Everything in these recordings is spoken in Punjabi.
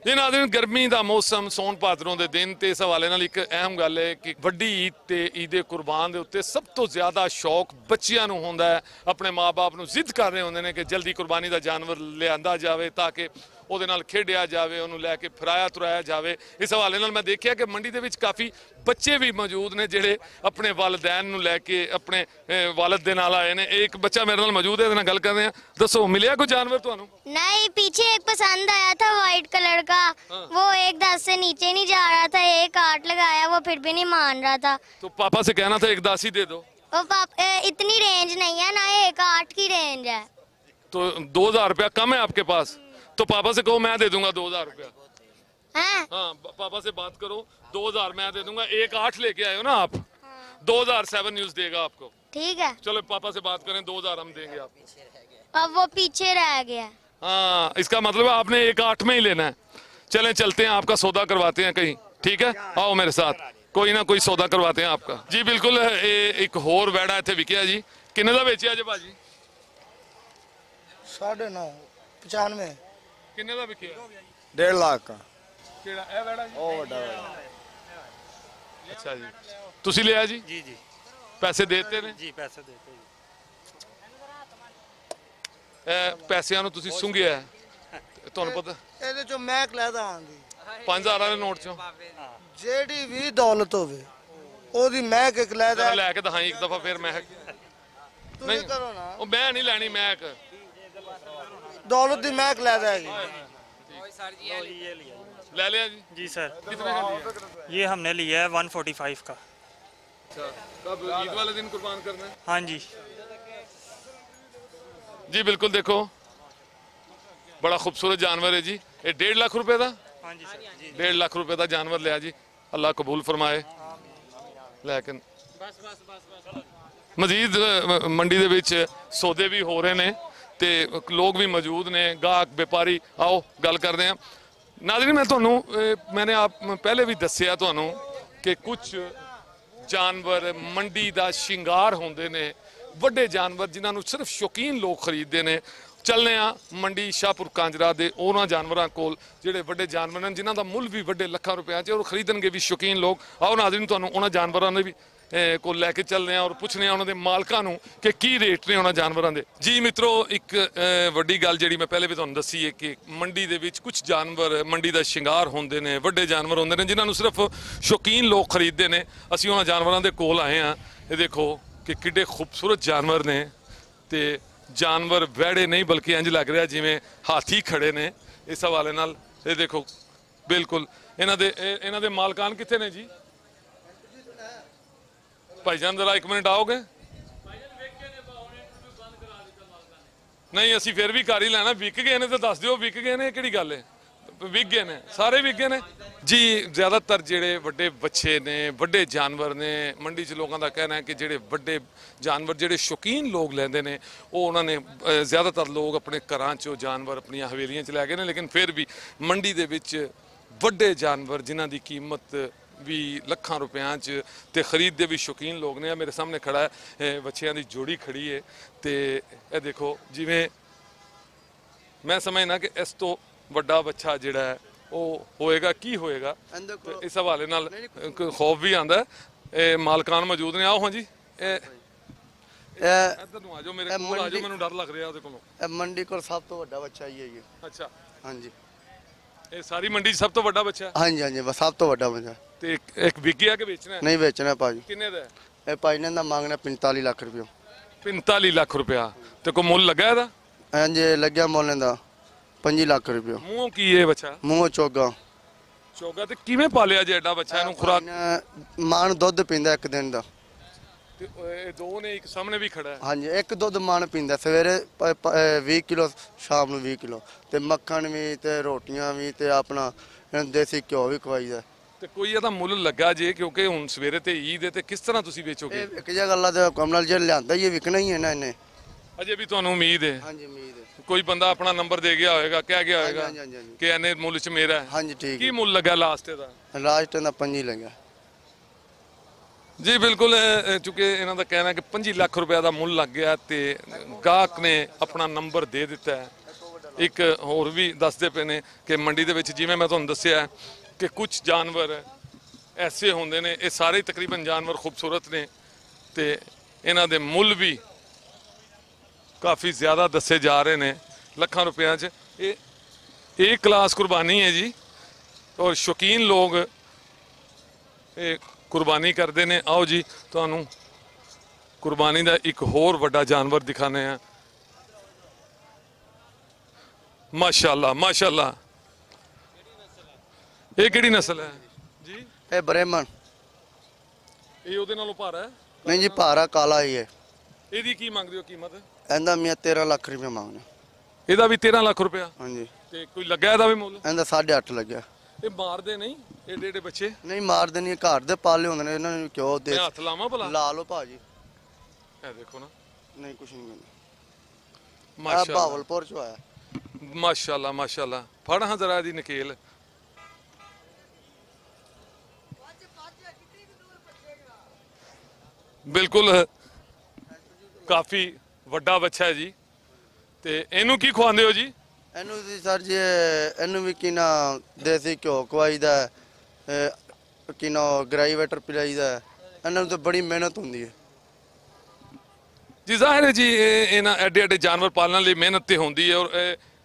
जी नाज़रीन गर्मी का मौसम सौन भादरों के दिन तो इस हवाले नाल एक अहम गल है कि वड्डी ईद ते ईद कुरबान के उत्ते सब तो ज़्यादा शौक बच्चियां नूं होंदा है। अपने माँ बाप नूं जिद कर रहे होंदे ने कि जल्दी कुरबानी का जानवर लिआंदा जाए ताकि ਉਹਦੇ ਨਾਲ ਖੇਡਿਆ ਜਾਵੇ, ਉਹਨੂੰ ਲੈ ਕੇ ਫਿਰਾਇਆ ਤੁਰਾਇਆ ਜਾਵੇ। ਇਸ ਹਵਾਲੇ ਨਾਲ ਮੈਂ ਦੇਖਿਆ ਕਿ ਮੰਡੀ ਦੇ ਵਿੱਚ ਕਾਫੀ ਬੱਚੇ ਵੀ ਮੌਜੂਦ ਨੇ ਜਿਹੜੇ ਆਪਣੇ ਵਾਲਿदैन ਨੂੰ ਲੈ ਕੇ ਆਪਣੇ ਵਾਲਿਦ ਦੇ ਨਾਲ ਆਏ ਨੇ। ਇੱਕ ਬੱਚਾ ਮੇਰੇ ਨਾਲ ਮੌਜੂਦ ਹੈ, ਇਹਦੇ ਨਾਲ ਗੱਲ ਕਰਦੇ ਆ। ਦੱਸੋ ਮਿਲਿਆ ਕੋਈ ਜਾਨਵਰ ਤੁਹਾਨੂੰ? नहीं, पीछे एक पसंद आया था व्हाइट कलर का। वो एक 10 से नीचे नहीं जा रहा था, एक 8 लगाया, वो फिर भी नहीं मान रहा था। तो पापा से कहना था एक 10 ही दे दो। इतनी रेंज नहीं है ना, एक 8 की रेंज है। तो 2000 रुपया कम है आपके पास? तो पापा से कहो मैं दे दूंगा 2000 रुपया। हाँ पापा से बात करो, 2000 मैं दे दूंगा। एक 8 लेके आए हो ना आप, 2000 7 न्यूज़ देगा आपको। ठीक है, चलो पापा से बात करें, 2000 हम देंगे आपको। अब वो पीछे रह गया। हाँ इसका मतलब है आपने एक 8 में ही लेना है। चलें चलते हैं, आपका सौदा करवाते हैं कहीं, ठीक है? आओ मेरे साथ, कोई ना कोई सौदा करवाते हैं आपका। जी बिल्कुल, एक होर वैड़ा इत्थे विकिया जी। किन्ने दा बेचिया जी भाजी? 9.5 किन्ने दा विकिया? 1.5 लाख का। ਕਿਹੜਾ ਇਹ ਵੈੜਾ ਜੀ? ਉਹ ਵੱਡਾ ਵੈੜਾ। ਅੱਛਾ ਜੀ, ਤੁਸੀਂ ਲਿਆ ਜੀ? जी जी ਪੈਸੇ ਦੇਤੇ ਨੇ? जी पैसे देते जी। ਇਹ ਪੈਸਿਆਂ ਨੂੰ ਤੁਸੀਂ ਸੁੰਘਿਆ ਹੈ। ਤੁਹਾਨੂੰ ਪਤਾ ਇਹਦੇ ਚੋਂ ਮਹਿਕ ਲੈਦਾ ਆਂਦੀ 5000 ਦੇ ਨੋਟ ਚੋਂ ਜਿਹੜੀ ਵੀ ਦੌਲਤ ਹੋਵੇ ਉਹਦੀ ਮਹਿਕ ਇੱਕ ਲੈਦਾ। ਲੈ ਕੇ ਦਿਖਾਈ ਇੱਕ ਦਫਾ, ਫਿਰ ਮੈਂ ਤੁਸੀਂ ਕਰੋ ਨਾ, ਉਹ ਮੈਂ ਨਹੀਂ ਲੈਣੀ ਮਹਿਕ। दौलत दी महक लैदा है। ले लिया जी? जी सर, कितने का लिया? ये हमने लिया है 145 का। अच्छा, कब ईद वाले दिन कुर्बान करना है? हाँ जी जी बिल्कुल, देखो बड़ा खूबसूरत जानवर है जी। ये 1.5 लाख रुपए का? हाँ जी सर जी। 1.5 लाख रुपए का जानवर लिया जी, अल्लाह कबूल फरमाए। लेकिन मजीद मंडी दे विच सौदे भी हो रहे ने ਤੇ ਲੋਕ ਵੀ ਮੌਜੂਦ ਨੇ, ਗਾਹਕ ਵਪਾਰੀ। ਆਓ ਗੱਲ ਕਰਦੇ ਹਾਂ। ਨਾਜ਼ਰੀਨ ਮੈਂ ਤੁਹਾਨੂੰ ਮੈਨੇ ਆਪ ਪਹਿਲੇ ਵੀ ਦੱਸਿਆ ਤੁਹਾਨੂੰ ਕਿ ਕੁਝ ਜਾਨਵਰ ਮੰਡੀ ਦਾ ਸ਼ਿੰਗਾਰ ਹੁੰਦੇ ਨੇ, ਵੱਡੇ ਜਾਨਵਰ ਜਿਨ੍ਹਾਂ ਨੂੰ ਸਿਰਫ ਸ਼ੌਕੀਨ ਲੋਕ ਖਰੀਦਦੇ ਨੇ। ਚੱਲਦੇ ਆ ਮੰਡੀ ਸ਼ਾਹਪੁਰ ਕਾਂਜਰਾ ਦੇ ਉਹਨਾਂ ਜਾਨਵਰਾਂ ਕੋਲ ਜਿਹੜੇ ਵੱਡੇ ਜਾਨਵਰ ਨੇ, ਜਿਨ੍ਹਾਂ ਦਾ ਮੁੱਲ ਵੀ ਵੱਡੇ ਲੱਖਾਂ ਰੁਪਏ 'ਚ, ਔਰ ਖਰੀਦਣਗੇ ਵੀ ਸ਼ੌਕੀਨ ਲੋਕ। ਆਓ ਨਾਜ਼ਰੀਨ ਤੁਹਾਨੂੰ ਉਹਨਾਂ ਜਾਨਵਰਾਂ ਦੇ ਵੀ ਕੋਲ ਲੈ ਕੇ ਚੱਲਦੇ ਆ ਔਰ ਪੁੱਛਦੇ ਆ ਉਹਨਾਂ ਦੇ ਮਾਲਕਾਂ ਨੂੰ ਕਿ ਕੀ ਰੇਟ ਨੇ ਉਹਨਾਂ ਜਾਨਵਰਾਂ ਦੇ। ਜੀ ਮਿੱਤਰੋ, ਇੱਕ ਵੱਡੀ ਗੱਲ ਜਿਹੜੀ ਮੈਂ ਪਹਿਲੇ ਵੀ ਤੁਹਾਨੂੰ ਦੱਸੀ ਹੈ ਕਿ ਮੰਡੀ ਦੇ ਵਿੱਚ ਕੁਝ ਜਾਨਵਰ ਮੰਡੀ ਦਾ ਸ਼ਿੰਗਾਰ ਹੁੰਦੇ ਨੇ, ਵੱਡੇ ਜਾਨਵਰ ਹੁੰਦੇ ਨੇ ਜਿਨ੍ਹਾਂ ਨੂੰ ਸਿਰਫ ਸ਼ੌਕੀਨ ਲੋਕ ਖਰੀਦਦੇ ਨੇ। ਅਸੀਂ ਉਹਨਾਂ ਜਾਨਵਰਾਂ ਦੇ ਕੋਲ ਆਏ ਆ। ਇਹ ਦੇਖੋ ਕਿ ਕਿੱਡੇ ਖੂਬਸੂਰਤ ਜਾਨਵਰ ਨੇ, ਤੇ ਜਾਨਵਰ ਵਹਿੜੇ ਨਹੀਂ ਬਲਕਿ ਇੰਜ ਲੱਗ ਰਿਹਾ ਜਿਵੇਂ ਹਾਥੀ ਖੜੇ ਨੇ। ਇਸ ਹਵਾਲੇ ਨਾਲ ਇਹ ਦੇਖੋ, ਬਿਲਕੁਲ ਇਹਨਾਂ ਦੇ ਮਾਲਕਾਨ ਕਿੱਥੇ ਨੇ ਜੀ? भाईजान जरा 1 मिनट आओगे? नहीं असी फिर भी कर ही लेना। विक गए ने तो दस दिओ, विक गए ने किहड़ी गल है? विक गए ने, सारे विक गए ने जी। ज़्यादातर जिहड़े वड्डे बच्चे ने, वड्डे जानवर ने, मंडी च लोगों का कहना है कि जिहड़े वड्डे जानवर जिहड़े शौकीन लोग लैंदे ने, वो उन्होंने ज़्यादातर लोग अपने घरां चों जानवर अपनियां हवेलियां च लै गए ने। लेकिन फिर भी मंडी दे विच वड्डे जानवर जिन्हां दी कीमत भी ਲੱਖਾਂ ਰੁਪਿਆਂ 'ਚ ਤੇ ਖਰੀਦ ਦੇ ਵੀ ਸ਼ੌਕੀਨ ਲੋਕ ਨੇ। ਮੇਰੇ ਸਾਹਮਣੇ ਖੜਾ ਹੈ, ਬੱਚਿਆਂ ਦੀ ਜੋੜੀ ਖੜੀ ਹੈ, ਤੇ ਇਹ ਦੇਖੋ ਜਿਵੇਂ ਮੈਂ ਸਮਝਣਾ ਕਿ ਇਸ ਤੋਂ ਵੱਡਾ ਬੱਚਾ ਜਿਹੜਾ ਹੈ ਉਹ ਹੋਏਗਾ ਕੀ ਹੋਏਗਾ। ਇਸ ਹਵਾਲੇ ਨਾਲ ਖੌਫ ਵੀ ਆਉਂਦਾ ਹੈ। ਇਹ ਮਾਲਕਾਨ ਮੌਜੂਦ ਨੇ। ਆਓ ਹਾਂ ਜੀ, ਇੱਧਰ ਨੂੰ ਆ ਜਾਓ, ਮੇਰੇ ਕੋਲ ਆ ਜਾਓ, ਮੈਨੂੰ ਡਰ ਲੱਗ ਰਿਹਾ ਉਹਦੇ ਕੋਲੋਂ। ਇਹ ਮੰਡੀ ਕੋਲ ਸਭ ਤੋਂ ਵੱਡਾ ਬੱਚਾ ਹੀ ਹੈ ਜੀ। ਅੱਛਾ, ਹਾਂਜੀ ਇਹ ਸਾਰੀ ਮੰਡੀ 'ਚ ਸਭ ਤੋਂ ਵੱਡਾ ਬੱਚਾ? ਹਾਂਜੀ ਹਾਂਜੀ, ਬਸ ਸਭ ਤੋਂ ਵੱਡਾ ਬੱਚਾ। ਤੇ ਇੱਕ ਵਿਕਿਆ ਕਿ ਵੇਚਣਾ? ਨਹੀਂ ਵੇਚਣਾ ਭਾਜੀ। ਕਿੰਨੇ ਦਾ? ਇਹ ਭਾਈ ਨੇ ਦਾ ਮੰਗਣਾ 45 ਲੱਖ ਰੁਪਏ। 45 ਲੱਖ ਰੁਪਇਆ? ਤੇ ਕੋਈ ਮੁੱਲ ਲੱਗਾ ਇਹਦਾ? ਹਾਂਜੀ ਲੱਗਿਆ ਮੁੱਲ ਦਾ 25 ਲੱਖ ਰੁਪਏ। ਮੂੰਹੋਂ ਕੀ ਇਹ ਬੱਚਾ? ਮੂੰਹੋਂ ਚੋਗਾ। ਚੋਗਾ ਤੇ ਕਿਵੇਂ ਪਾਲਿਆ ਜੇ ਐਡਾ ਬੱਚਾ? ਇਹਨੂੰ ਖੁਰਾਕ? ਮਾਨ ਦੁੱਧ ਪੀਂਦਾ ਇੱਕ ਦਿਨ ਦਾ। ਤੇ ਇਹ ਦੋ ਨੇ, ਇੱਕ ਸਾਹਮਣੇ ਵੀ ਖੜਾ ਹੈ। ਹਾਂਜੀ, ਇੱਕ ਦੁੱਧ ਮਾਨ ਪੀਂਦਾ ਸਵੇਰੇ 20 ਕਿਲੋ, ਸ਼ਾਮ ਨੂੰ 20 ਕਿਲੋ, ਤੇ ਮੱਖਣ ਵੀ ਤੇ ਰੋਟੀਆਂ ਵੀ ਤੇ ਆਪਣਾ ਦੇਸੀ ਘਿਓ ਵੀ ਖਵਾਈਦਾ। ਤੇ ਕੋਈ ਇਹਦਾ ਮੁੱਲ ਲੱਗਾ ਜੇ? ਕਿਉਂਕਿ ਹੁਣ ਸਵੇਰੇ ਤੇ ਈਦ ਹੈ, ਤੇ ਕਿਸ ਤਰ੍ਹਾਂ ਤੁਸੀਂ ਵੇਚੋਗੇ? ਇਹ ਇੱਕ ਜਿਹਾ ਗੱਲਾਂ ਤੇ ਕਮਲ ਜੇ ਲਿਆਂਦਾ ਹੀ ਵਿਕਣਾ ਹੀ ਹੈ ਨਾ ਇਹਨੇ। ਅਜੇ ਵੀ ਤੁਹਾਨੂੰ ਉਮੀਦ ਹੈ? ਹਾਂਜੀ ਉਮੀਦ ਹੈ। ਕੋਈ ਬੰਦਾ ਆਪਣਾ ਨੰਬਰ ਦੇ ਗਿਆ ਹੋਏਗਾ, ਕਹਿ ਗਿਆ ਹੋਏਗਾ ਹਾਂਜੀ ਕਿ ਇਹਨੇ ਮੁੱਲ 'ਚ ਮੇਰਾ ਹੈ? ਹਾਂਜੀ ਠੀਕ। ਕੀ ਮੁੱਲ ਲੱਗਾ ਲਾਸਟ ਇਹਦਾ? ਲਾਸਟ ਦਾ 5 ਲੱਗਾ ਜੀ। ਬਿਲਕੁਲ, ਚੁੱਕੇ ਇਹਨਾਂ ਦਾ ਕਹਿਣਾ ਕਿ 25 ਲੱਖ ਰੁਪਏ ਦਾ ਮੁੱਲ ਲੱਗ ਗਿਆ ਤੇ ਗਾਹਕ ਨੇ ਆਪਣਾ ਨੰਬਰ ਦੇ ਦਿੱਤਾ ਹੈ। ਇੱਕ ਹੋਰ ਵੀ ਦੱਸਦੇ ਪਏ ਨੇ ਕਿ ਮੰਡੀ ਦੇ ਵਿੱਚ ਜਿਵੇਂ ਮੈਂ ਤੁਹਾਨੂੰ ਦੱਸਿਆ ਕਿ ਕੁਝ ਜਾਨਵਰ ਐਸੇ ਹੁੰਦੇ ਨੇ, ਇਹ ਸਾਰੇ ਤਕਰੀਬਨ ਜਾਨਵਰ ਖੂਬਸੂਰਤ ਨੇ ਤੇ ਇਹਨਾਂ ਦੇ ਮੁੱਲ ਵੀ ਕਾਫੀ ਜ਼ਿਆਦਾ ਦੱਸੇ ਜਾ ਰਹੇ ਨੇ, ਲੱਖਾਂ ਰੁਪਇਆਂ 'ਚ। ਇਹ ਕਲਾਸ ਕੁਰਬਾਨੀ ਹੈ ਜੀ, ਔਰ ਸ਼ੌਕੀਨ ਲੋਕ ਇਹ ਕੁਰਬਾਨੀ ਕਰਦੇ ਨੇ। ਆਓ ਜੀ ਤੁਹਾਨੂੰ ਕੁਰਬਾਨੀ ਦਾ ਇੱਕ ਹੋਰ ਵੱਡਾ ਜਾਨਵਰ ਦਿਖਾਣੇ ਆ। ਮਾਸ਼ਾਅੱਲਾ ਮਾਸ਼ਾਅੱਲਾ, ਇਹ ਕਿਹੜੀ ਨਸਲ ਹੈ ਜੀ? ਇਹ ਬ੍ਰਹਮਣ ਇਹ ਉਹਦੇ ਨਾਲੋਂ ਭਾਰਾ ਹੈ? ਨਹੀਂ ਜੀ, ਭਾਰਾ ਕਾਲਾ ਹੀ ਹੈ। ਇਹਦੀ ਕੀ ਮੰਗਦੇ ਹੋ ਕੀਮਤ? ਇਹਦਾ ਮੀਆਂ 13 ਲੱਖ ਰੁਪਏ ਮੰਗਦੇ। ਇਹਦਾ ਵੀ 13 ਲੱਖ ਰੁਪਇਆ? ਹਾਂਜੀ। ਤੇ ਕੋਈ ਲੱਗਾ ਇਹਦਾ ਵੀ ਮੁੱਲ? ਇਹਦਾ 8.5 ਲੱਗਿਆ। ਇਹ ਮਾਰਦੇ ਨਹੀਂ ਏਡੇ ਏਡੇ ਬੱਚੇ? ਨਹੀਂ ਮਾਰਦੇ ਨਹੀਂ, ਘਰ ਦੇ ਪਾਲੇ ਹੁੰਦੇ ਨੇ, ਇਹਨਾਂ ਨੂੰ ਕਿਉਂ ਦੇ ਮੈਂ ਹੱਥ ਲਾਵਾਂ ਭਲਾ? ਲਾ ਲਓ ਭਾਜੀ। ਇਹ ਦੇਖੋ ਨਾ, ਨਹੀਂ ਕੁਛ ਨਹੀਂ ਮਿਲਦਾ। ਆ ਮਾਸ਼ਾਅੱਲਾ ਬਾਵਲਪੁਰ ਚੋਂ ਆਇਆ। ਮਾਸ਼ਾਅੱਲਾ ਮਾਸ਼ਾਅੱਲਾ। ਫੜ ਹਾਂ ਜ਼ਰਾ ਇਹਦੀ ਨਕੇਲ। ਬਿਲਕੁਲ ਕਾਫੀ ਵੱਡਾ ਬੱਚਾ ਹੈ ਜੀ। ਤੇ ਇਹਨੂੰ ਕੀ ਖਵਾਉਂਦੇ ਹੋ ਜੀ? ਇਹਨੂੰ ਜੀ ਸਰ ਜੀ, ਇਹਨੂੰ ਵੀ ਕੀ ਨਾ ਦੇਸੀ ਘਿਓ ਖਵਾਈਦਾ, ਕੀ ਨਾ ਗ੍ਰਾਈਵੇਟਰ ਪਿਲਾਈਦਾ। ਇਹਨਾਂ ਨੂੰ ਤਾਂ ਬੜੀ ਮਿਹਨਤ ਹੁੰਦੀ ਹੈ ਜੀ। ਜ਼ਾਹਿਰ ਹੈ ਜੀ ਇਹਨਾਂ ਐਡੇ ਐਡੇ ਜਾਨਵਰ ਪਾਲਣ ਲਈ ਮਿਹਨਤ ਤੇ ਹੁੰਦੀ ਹੈ, ਔਰ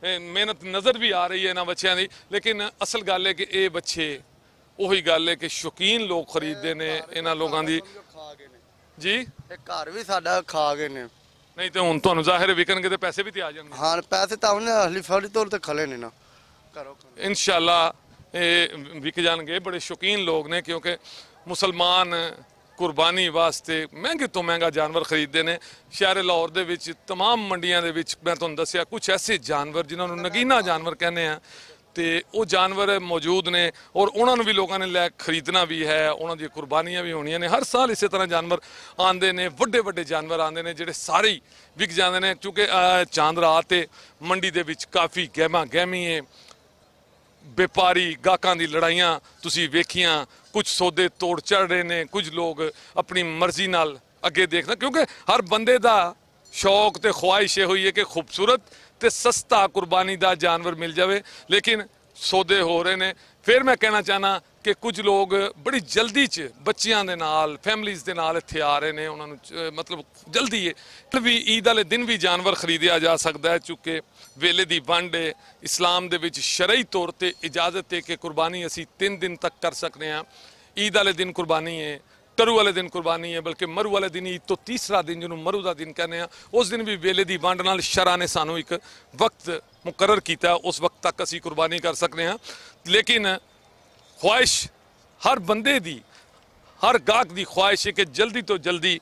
ਇਹ ਮਿਹਨਤ ਨਜ਼ਰ ਵੀ ਆ ਰਹੀ ਹੈ ਇਹਨਾਂ ਬੱਚਿਆਂ ਦੀ। ਲੇਕਿਨ ਅਸਲ ਗੱਲ ਹੈ ਕਿ ਇਹ ਬੱਚੇ ਉਹੀ ਗੱਲ ਹੈ ਕਿ ਸ਼ੌਕੀਨ ਲੋਕ ਖਰੀਦਦੇ ਨੇ ਇਹਨਾਂ ਲੋਕਾਂ ਦੀ ਜੀ। ਇਹ ਘਰ ਵੀ ਸਾਡਾ ਖਾ ਗਏ ਨੇ। ਨਹੀਂ ਤੇ ਹੁਣ ਤੁਹਾਨੂੰ ਜ਼ਾਹਿਰ ਵਿਕਣਗੇ ਤੇ ਪੈਸੇ ਵੀ ਤੇ ਆ ਜਾਣਗੇ। ਹਾਂ ਪੈਸੇ ਤਾਂ ਉਹਨੇ ਹਲੀ ਫੜੀ ਤੌਰ ਤੇ ਖਲੇ ਨੇ ਨਾ ਕਰੋ। ਇਨਸ਼ਾਅੱਲਾ ਇਹ ਵਿਕ ਜਾਣਗੇ। ਬੜੇ ਸ਼ੌਕੀਨ ਲੋਕ ਨੇ ਕਿਉਂਕਿ ਮੁਸਲਮਾਨ ਕੁਰਬਾਨੀ ਵਾਸਤੇ ਮਹਿੰਗੇ ਤੋਂ ਮਹਿੰਗਾ ਜਾਨਵਰ ਖਰੀਦਦੇ ਨੇ। ਸ਼ਹਿਰ ਲਾਹੌਰ ਦੇ ਵਿੱਚ तमाम ਮੰਡੀਆਂ ਦੇ ਵਿੱਚ ਮੈਂ ਤੁਹਾਨੂੰ ਦੱਸਿਆ ਕੁਝ ਐਸੇ ਜਾਨਵਰ ਜਿਨ੍ਹਾਂ ਨੂੰ ਨਗੀਨਾ ਜਾਨਵਰ ਕਹਿੰਦੇ ਆ, ਤੇ ਉਹ ਜਾਨਵਰ ਮੌਜੂਦ ਨੇ ਔਰ ਉਹਨਾਂ ਨੂੰ ਵੀ ਲੋਕਾਂ ਨੇ ਲੈ ਖਰੀਦਣਾ ਵੀ ਹੈ, ਉਹਨਾਂ ਦੀਆਂ ਕੁਰਬਾਨੀਆਂ ਵੀ ਹੋਣੀਆਂ ਨੇ। ਹਰ ਸਾਲ ਇਸੇ ਤਰ੍ਹਾਂ ਜਾਨਵਰ ਆਉਂਦੇ ਨੇ, ਵੱਡੇ ਵੱਡੇ ਜਾਨਵਰ ਆਉਂਦੇ ਨੇ ਜਿਹੜੇ ਸਾਰੇ ਹੀ ਵਿਕ ਜਾਂਦੇ ਨੇ। ਕਿਉਂਕਿ ਚਾਂਦ ਰਾਤ ਤੇ ਮੰਡੀ ਦੇ ਵਿੱਚ ਕਾਫੀ ਗਹਿਮਾ ਗਹਿਮੀ ਹੈ। ਵਪਾਰੀ ਗਾਹਕਾਂ ਦੀ ਲੜਾਈਆਂ ਤੁਸੀਂ ਵੇਖੀਆਂ, ਕੁਝ ਸੌਦੇ ਤੋੜ ਚੜ ਰਹੇ ਨੇ, ਕੁਝ ਲੋਕ ਆਪਣੀ ਮਰਜ਼ੀ ਨਾਲ ਅੱਗੇ ਦੇਖਦੇ, ਕਿਉਂਕਿ ਹਰ ਬੰਦੇ ਦਾ ਸ਼ੌਕ ਤੇ ਖੁਆਇਸ਼ ਇਹ ਹੋਈ ਹੈ ਕਿ ਖੂਬਸੂਰਤ ਤੇ ਸਸਤਾ ਕੁਰਬਾਨੀ ਦਾ ਜਾਨਵਰ ਮਿਲ ਜਾਵੇ। ਲੇਕਿਨ ਸੌਦੇ ਹੋ ਰਹੇ ਨੇ। ਫਿਰ ਮੈਂ ਕਹਿਣਾ ਚਾਹਨਾ ਕਿ ਕੁਝ ਲੋਕ ਬੜੀ ਜਲਦੀ 'ਚ ਬੱਚਿਆਂ ਦੇ ਨਾਲ, ਫੈਮਲੀਜ਼ ਦੇ ਨਾਲ ਇੱਥੇ ਆ ਰਹੇ ਨੇ। ਉਹਨਾਂ ਨੂੰ ਮਤਲਬ ਜਲਦੀ ਹੈ ਵੀ ਈਦ ਵਾਲੇ ਦਿਨ ਵੀ ਜਾਨਵਰ ਖਰੀਦਿਆ ਜਾ ਸਕਦਾ ਹੈ, ਚੁੱਕੇ ਵੇਲੇ ਦੀ ਵੰਡ ਹੈ। ਇਸਲਾਮ ਦੇ ਵਿੱਚ ਸ਼ਰਈ ਤੌਰ ਤੇ ਇਜਾਜ਼ਤ ਹੈ ਕਿ ਕੁਰਬਾਨੀ ਅਸੀਂ 3 ਦਿਨ ਤੱਕ ਕਰ ਸਕਦੇ ਹਾਂ। ਈਦ ਵਾਲੇ ਦਿਨ ਕੁਰਬਾਨੀ ਹੈ, ਟਰੂ ਵਾਲੇ ਦਿਨ ਕੁਰਬਾਨੀ ਹੈ, ਬਲਕਿ ਮਰੂ ਵਾਲੇ ਦਿਨ ਈਦ ਤੋਂ ਤੀਸਰਾ ਦਿਨ ਜਿਹਨੂੰ ਮਰੂ ਦਾ ਦਿਨ ਕਹਿੰਦੇ ਆ, ਉਸ ਦਿਨ ਵੀ ਵੇਲੇ ਦੀ ਵੰਡ ਨਾਲ ਸ਼ਰਾ ਨੇ ਸਾਨੂੰ ਇੱਕ ਵਕਤ ਮੁਕਰਰ ਕੀਤਾ, ਉਸ ਵਕਤ ਤੱਕ ਅਸੀਂ ਕੁਰਬਾਨੀ ਕਰ ਸਕਦੇ ਹਾਂ। ਲੇਕਿਨ ਖੁਆਇਸ਼ ਹਰ ਬੰਦੇ ਦੀ, ਹਰ ਗਾਹਕ ਦੀ ਖੁਆਇਸ਼ ਹੈ ਕਿ ਜਲਦੀ ਤੋਂ ਜਲਦੀ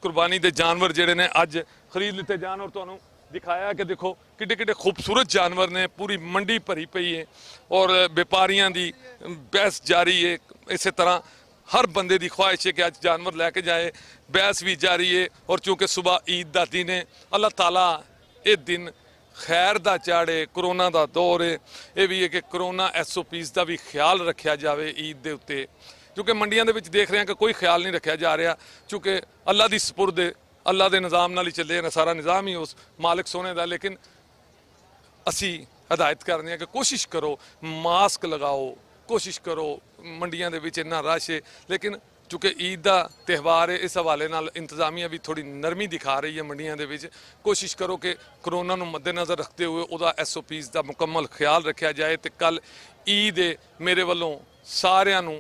ਕੁਰਬਾਨੀ ਦੇ ਜਾਨਵਰ ਜਿਹੜੇ ਨੇ ਅੱਜ ਖਰੀਦ ਲਿੱਤੇ ਜਾਣ। ਔਰ ਤੁਹਾਨੂੰ ਦਿਖਾਇਆ ਕਿ ਦੇਖੋ ਕਿੱਡੇ ਕਿੱਡੇ ਖੂਬਸੂਰਤ ਜਾਨਵਰ ਨੇ, ਪੂਰੀ ਮੰਡੀ ਭਰੀ ਪਈ ਹੈ ਔਰ ਵਪਾਰੀਆਂ ਦੀ ਬਹਿਸ ਜਾਰੀ ਹੈ। ਇਸੇ ਤਰ੍ਹਾਂ ਹਰ ਬੰਦੇ ਦੀ ਖੁਆਇਸ਼ ਹੈ ਕਿ ਅੱਜ ਜਾਨਵਰ ਲੈ ਕੇ ਜਾਏ, ਬਹਿਸ ਵੀ ਜਾਰੀ ਹੈ। ਔਰ ਚूँकि ਸੁਬਹ ਈਦ ਦਾ ਦਿਨ ਹੈ, ਅੱਲਾਹ ਤਾਲਾ ਇਹ ਦਿਨ ਖੈਰ ਦਾ ਚਾੜੇ, ਕਰੋਨਾ ਦਾ ਦੌਰ ਹੈ, ਇਹ ਵੀ ਹੈ ਕਿ ਕਰੋਨਾ SOPs ਦਾ ਵੀ ਖਿਆਲ ਰੱਖਿਆ ਜਾਵੇ ਈਦ ਦੇ ਉੱਤੇ। ਕਿਉਂਕਿ ਮੰਡੀਆਂ ਦੇ ਵਿੱਚ ਦੇਖ ਰਹੇ ਹਾਂ ਕਿ ਕੋਈ ਖਿਆਲ ਨਹੀਂ ਰੱਖਿਆ ਜਾ ਰਿਹਾ, ਕਿਉਂਕਿ ਅੱਲਾਹ ਦੀ ਸਪੁਰਦ, ਅੱਲਾਹ ਦੇ ਨਿਜ਼ਾਮ ਨਾਲ ਹੀ ਚੱਲੇ ਨਾ, ਸਾਰਾ ਨਿਜ਼ਾਮ ਹੀ ਉਸ ਮਾਲਿਕ ਸੋਹਣੇ ਦਾ। ਲੇਕਿਨ ਅਸੀਂ ਹਦਾਇਤ ਕਰਦੇ ਹਾਂ ਕਿ ਕੋਸ਼ਿਸ਼ ਕਰੋ, ਮਾਸਕ ਲਗਾਓ, ਕੋਸ਼ਿਸ਼ ਕਰੋ। ਮੰਡੀਆਂ ਦੇ ਵਿੱਚ ਇੰਨਾ ਰਸ਼ ਹੈ, ਲੇਕਿਨ ਚूँकि ईद का त्यौहार है, इस हवाले नाल इंतजामिया भी थोड़ी नरमी दिखा रही है मंडियां दे विच। कोशिश करो कि करोना नूं मद्देनज़र रखते हुए उहदा SOPs का मुकम्मल ख्याल रखा जाए। तो कल ईद है, मेरे वालों सारिआं नूं